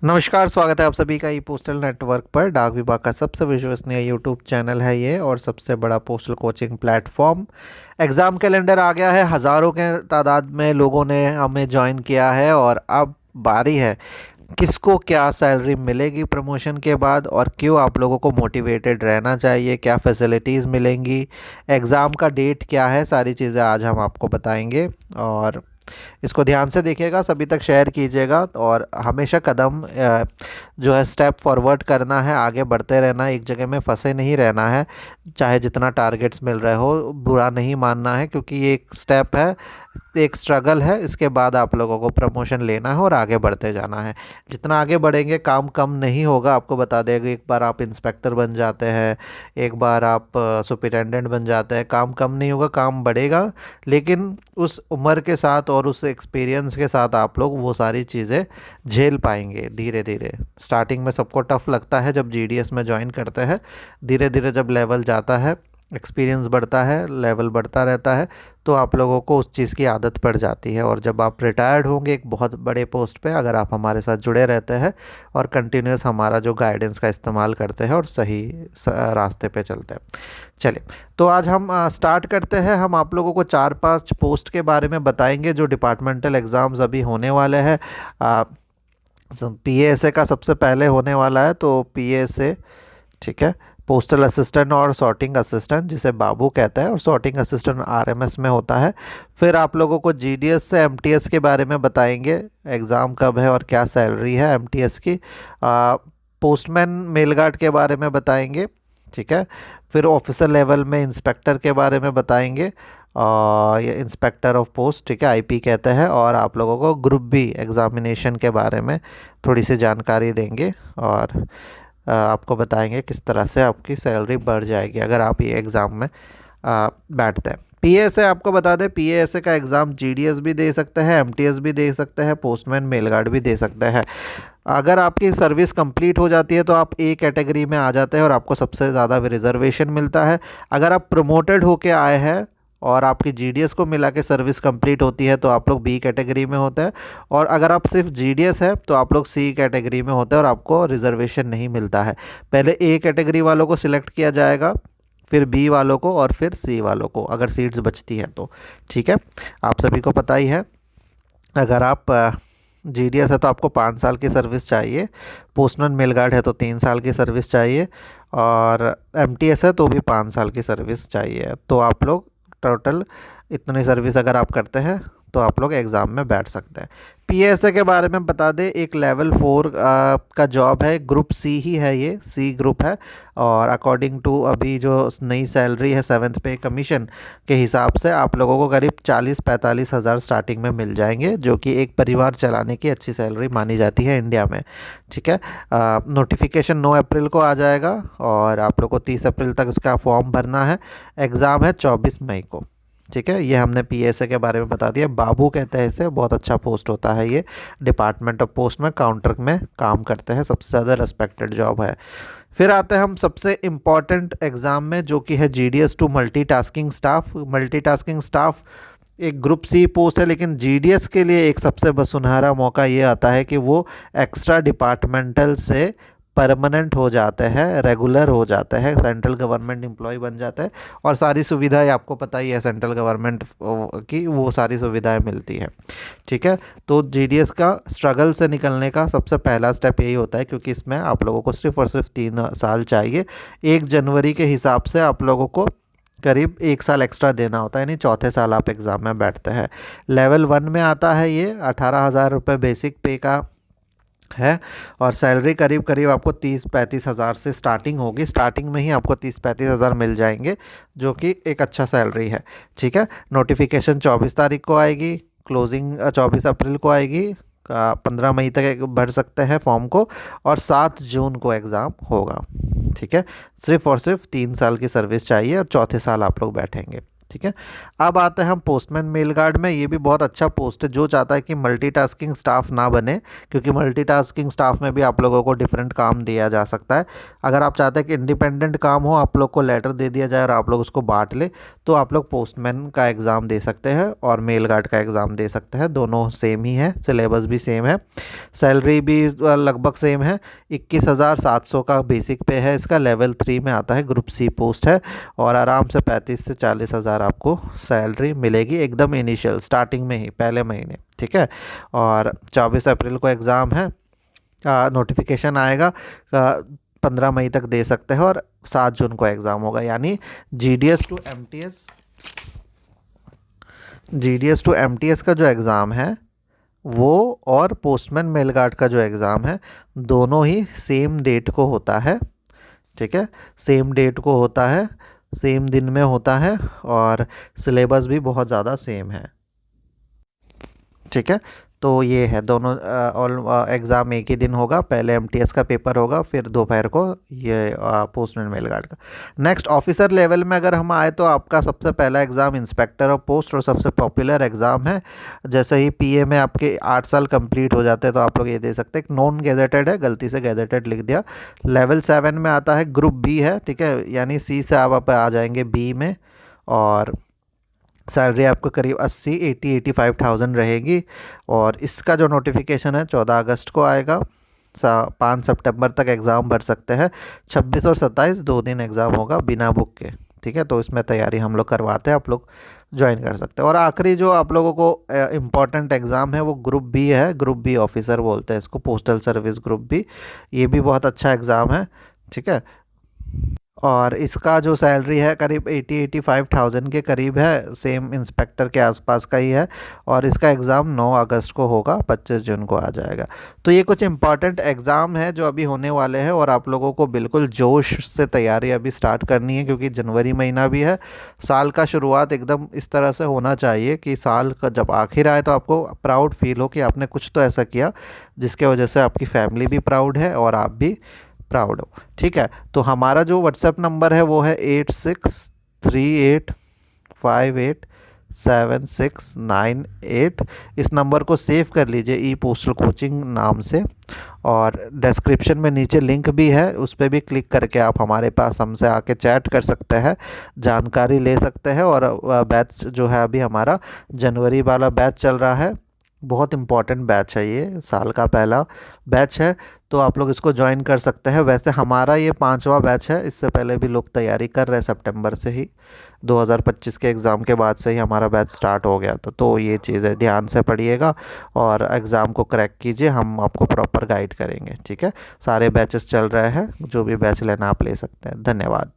नमस्कार, स्वागत है आप सभी का ई पोस्टल नेटवर्क पर। डाक विभाग का सबसे विश्वसनीय यूट्यूब चैनल है ये और सबसे बड़ा postal coaching platform. Exam calendar आ गया है, हज़ारों के तादाद में लोगों ने हमें ज्वाइन किया है और अब बारी है किसको क्या सैलरी मिलेगी प्रमोशन के बाद और क्यों आप लोगों को मोटिवेटेड रहना चाहिए, क्या फैसिलिटीज़ मिलेंगी, एग्ज़ाम का डेट क्या है, सारी चीज़ें आज हम आपको बताएंगे। और इसको ध्यान से देखिएगा, सभी तक शेयर कीजिएगा और हमेशा कदम जो है स्टेप फॉरवर्ड करना है, आगे बढ़ते रहना है, एक जगह में फंसे नहीं रहना है। चाहे जितना टारगेट्स मिल रहे हो बुरा नहीं मानना है, क्योंकि ये एक स्टेप है, एक स्ट्रगल है। इसके बाद आप लोगों को प्रमोशन लेना है और आगे बढ़ते जाना है। जितना आगे बढ़ेंगे काम कम नहीं होगा। आपको बता देगा, एक बार आप इंस्पेक्टर बन जाते हैं, एक बार आप सुपरिटेंडेंट बन जाते हैं, काम कम नहीं होगा, काम बढ़ेगा। लेकिन उस उम्र के साथ और उस एक्सपीरियंस के साथ आप लोग वो सारी चीज़ें झेल पाएंगे धीरे धीरे। स्टार्टिंग में सबको टफ़ लगता है जब जीडीएस में ज्वाइन करते हैं। धीरे धीरे जब लेवल जाता है, एक्सपीरियंस बढ़ता है, लेवल बढ़ता रहता है, तो आप लोगों को उस चीज़ की आदत पड़ जाती है। और जब आप रिटायर्ड होंगे एक बहुत बड़े पोस्ट पे, अगर आप हमारे साथ जुड़े रहते हैं और कंटिन्यूस हमारा जो गाइडेंस का इस्तेमाल करते हैं और सही रास्ते पे चलते हैं। चलिए, तो आज हम स्टार्ट करते हैं। हम आप लोगों को 4-5 पोस्ट के बारे में बताएंगे जो डिपार्टमेंटल एग्ज़ाम्स अभी होने वाले हैं। पीएएसए का सबसे पहले होने वाला है, तो पीएएसए, ठीक है, पोस्टल असिस्टेंट और सॉर्टिंग असिस्टेंट, जिसे बाबू कहता है, और सॉर्टिंग असिस्टेंट आरएमएस में होता है। फिर आप लोगों को जीडीएस से एमटीएस के बारे में बताएंगे, एग्ज़ाम कब है और क्या सैलरी है एमटीएस की। पोस्टमैन मेल गार्ड के बारे में बताएंगे, ठीक है। फिर ऑफिसर लेवल में इंस्पेक्टर के बारे में बताएंगे, और ये इंस्पेक्टर ऑफ पोस्ट, ठीक है, आईपी कहते हैं। और आप लोगों को ग्रुप बी एग्ज़ामिनेशन के बारे में थोड़ी सी जानकारी देंगे और आपको बताएंगे किस तरह से आपकी सैलरी बढ़ जाएगी अगर आप ये एग्ज़ाम में बैठते हैं। पीएएसए आपको बता दें, पीएएसए का एग्ज़ाम जीडीएस भी दे सकते हैं, एमटीएस भी दे सकते हैं, पोस्टमैन मेल गार्ड भी दे सकते हैं। अगर आपकी सर्विस कंप्लीट हो जाती है तो आप ए कैटेगरी में आ जाते हैं और आपको सबसे ज़्यादा रिजर्वेशन मिलता है। अगर आप प्रमोटेड होके आए हैं और आपकी जीडीएस को मिला के सर्विस कंप्लीट होती है तो आप लोग बी कैटेगरी में होते हैं। और अगर आप सिर्फ जीडीएस है तो आप लोग सी कैटेगरी में होते हैं और आपको रिजर्वेशन नहीं मिलता है। पहले ए कैटेगरी वालों को सिलेक्ट किया जाएगा, फिर बी वालों को और फिर सी वालों को, अगर सीट्स बचती हैं तो। ठीक है, आप सभी को पता ही है। अगर आप जीडीएस है तो आपको 5 साल की सर्विस चाहिए, पोस्टमैन मेल गार्ड है तो 3 साल की सर्विस चाहिए, और एमटीएस है तो भी 5 साल की सर्विस चाहिए। तो आप लोग टोटल इतनी सर्विस अगर आप करते हैं तो आप लोग एग्ज़ाम में बैठ सकते हैं। पीएसए के बारे में बता दें, एक लेवल 4 का जॉब है, ग्रुप सी ही है, ये सी ग्रुप है। और अकॉर्डिंग टू अभी जो नई सैलरी है 7th पे कमीशन के हिसाब से आप लोगों को करीब 40-45 हज़ार स्टार्टिंग में मिल जाएंगे, जो कि एक परिवार चलाने की अच्छी सैलरी मानी जाती है इंडिया में। ठीक है, नोटिफिकेशन 9 अप्रैल को आ जाएगा और आप लोग को 30 अप्रैल तक इसका फॉर्म भरना है। एग्ज़ाम है 24 मई को। ठीक है, ये हमने पीएसए के बारे में बता दिया। बाबू कहते हैं इसे, बहुत अच्छा पोस्ट होता है ये। डिपार्टमेंट ऑफ पोस्ट में काउंटर में काम करते हैं, सबसे ज़्यादा रेस्पेक्टेड जॉब है। फिर आते हैं हम सबसे इम्पॉर्टेंट एग्ज़ाम में, जो कि है GDS to multitasking staff. Multitasking staff एक ग्रुप सी पोस्ट है, लेकिन जीडीएस के लिए एक सबसे सुनहरा मौका ये आता है कि वो एक्स्ट्रा डिपार्टमेंटल से परमानेंट हो जाते हैं, रेगुलर हो जाते हैं, सेंट्रल गवर्नमेंट एम्प्लॉय बन जाते हैं और सारी सुविधाएं आपको पता ही है सेंट्रल गवर्नमेंट की, वो सारी सुविधाएं मिलती हैं। ठीक है, तो जीडीएस का स्ट्रगल से निकलने का सबसे पहला स्टेप यही होता है, क्योंकि इसमें आप लोगों को सिर्फ और सिर्फ 3 साल चाहिए। 1 जनवरी के हिसाब से आप लोगों को करीब 1 साल एक्स्ट्रा देना होता है, यानी चौथे साल आप एग्ज़ाम में बैठते हैं। लेवल 1 में आता है ये, 18,000 रुपये बेसिक पे का है और सैलरी करीब करीब आपको 30-35 हज़ार से स्टार्टिंग होगी। स्टार्टिंग में ही आपको 30-35 हज़ार मिल जाएंगे, जो कि एक अच्छा सैलरी है। ठीक है, नोटिफिकेशन 24 तारीख को आएगी, क्लोजिंग 24 अप्रैल को आएगी, 15 मई तक भर सकते हैं फॉर्म को, और 7 जून को एग्ज़ाम होगा। ठीक है, सिर्फ और सिर्फ 3 साल की सर्विस चाहिए और चौथे साल आप लोग बैठेंगे। ठीक है। अब आते हैं हम पोस्टमैन मेल गार्ड में। ये भी बहुत अच्छा पोस्ट है, जो चाहता है कि मल्टीटास्किंग स्टाफ ना बने, क्योंकि मल्टीटास्किंग स्टाफ में भी आप लोगों को डिफरेंट काम दिया जा सकता है। अगर आप चाहते हैं कि इंडिपेंडेंट काम हो, आप लोग को लेटर दे दिया जाए और आप लोग उसको बांट ले, तो आप लोग पोस्टमैन का एग्ज़ाम दे सकते हैं और मेल गार्ड का एग्ज़ाम दे सकते हैं। दोनों सेम ही है, सिलेबस भी सेम है, सैलरी भी लगभग सेम है। 21,700 का बेसिक पे है इसका, लेवल 3 में आता है, ग्रुप सी पोस्ट है, और आराम से 35 से 40,000 आपको सैलरी मिलेगी एकदम इनिशियल स्टार्टिंग में ही, पहले महीने, ठीक है। और 24 अप्रैल को एग्ज़ाम है, नोटिफिकेशन आएगा, 15 मई तक दे सकते हैं, और 7 जून को एग्ज़ाम होगा। यानी GDS टू MTS का जो एग्ज़ाम है वो, और पोस्टमैन मेल गार्ड का जो एग्ज़ाम है, दोनों ही सेम डेट को होता है, ठीक है। सेम डेट को होता है, सेम दिन में होता है, और सिलेबस भी बहुत ज़्यादा सेम है, ठीक है। तो ये है दोनों, ऑल एग्ज़ाम एक ही दिन होगा, पहले MTS का पेपर होगा, फिर दोपहर को ये पोस्टमैन मेल गार्ड का। नेक्स्ट ऑफिसर लेवल में अगर हम आए, तो आपका सबसे पहला एग्ज़ाम इंस्पेक्टर ऑफ पोस्ट, और सबसे पॉपुलर एग्ज़ाम है। जैसे ही PA में आपके 8 साल कंप्लीट हो जाते हैं, तो आप लोग ये दे सकते हैं। नॉन गैजेटेड है, गलती से गैजेटेड लिख दिया। लेवल 7 में आता है, ग्रुप B है, ठीक है, यानी C से आप आ जाएंगे B में, और सैलरी आपको करीब 85,000 रहेगी। और इसका जो नोटिफिकेशन है 14 अगस्त को आएगा, 5 सितंबर तक एग्ज़ाम भर सकते हैं। 26 और 27 2 दिन एग्ज़ाम होगा बिना बुक के, ठीक है। तो इसमें तैयारी हम लोग करवाते हैं, आप लोग ज्वाइन कर सकते हैं। और आखिरी जो आप लोगों को इम्पॉर्टेंट एग्ज़ाम है, वो ग्रुप B है, ग्रुप B ऑफिसर बोलते हैं इसको, पोस्टल सर्विस ग्रुप B। ये भी बहुत अच्छा एग्ज़ाम है, ठीक है। और इसका जो सैलरी है करीब 85,000 के करीब है, सेम इंस्पेक्टर के आसपास का ही है। और इसका एग्ज़ाम 9 अगस्त को होगा, 25 जून को आ जाएगा। तो ये कुछ इंपॉर्टेंट एग्ज़ाम है जो अभी होने वाले हैं, और आप लोगों को बिल्कुल जोश से तैयारी अभी स्टार्ट करनी है, क्योंकि जनवरी महीना भी है। साल का शुरुआत एकदम इस तरह से होना चाहिए कि साल का जब आखिर आए, तो आपको प्राउड फील हो कि आपने कुछ तो ऐसा किया जिसके वजह से आपकी फैमिली भी प्राउड है और आप भी प्राउड हो, ठीक है। तो हमारा जो व्हाट्सएप नंबर है वो है 8638587698। इस नंबर को सेव कर लीजिए, ई पोस्टल कोचिंग नाम से। और डिस्क्रिप्शन में नीचे लिंक भी है, उस पर भी क्लिक करके आप हमारे पास हमसे आके चैट कर सकते हैं, जानकारी ले सकते हैं। और बैच जो है अभी हमारा जनवरी वाला बैच चल रहा है, बहुत इम्पॉर्टेंट बैच है, ये साल का पहला बैच है, तो आप लोग इसको ज्वाइन कर सकते हैं। वैसे हमारा ये 5वां बैच है, इससे पहले भी लोग तैयारी कर रहे हैं, सितंबर से ही 2025 के एग्ज़ाम के बाद से ही हमारा बैच स्टार्ट हो गया था। तो ये चीज़ें ध्यान से पढ़िएगा और एग्ज़ाम को क्रैक कीजिए, हम आपको प्रॉपर गाइड करेंगे, ठीक है। सारे बैचेस चल रहे हैं, जो भी बैच लेना आप ले सकते हैं। धन्यवाद।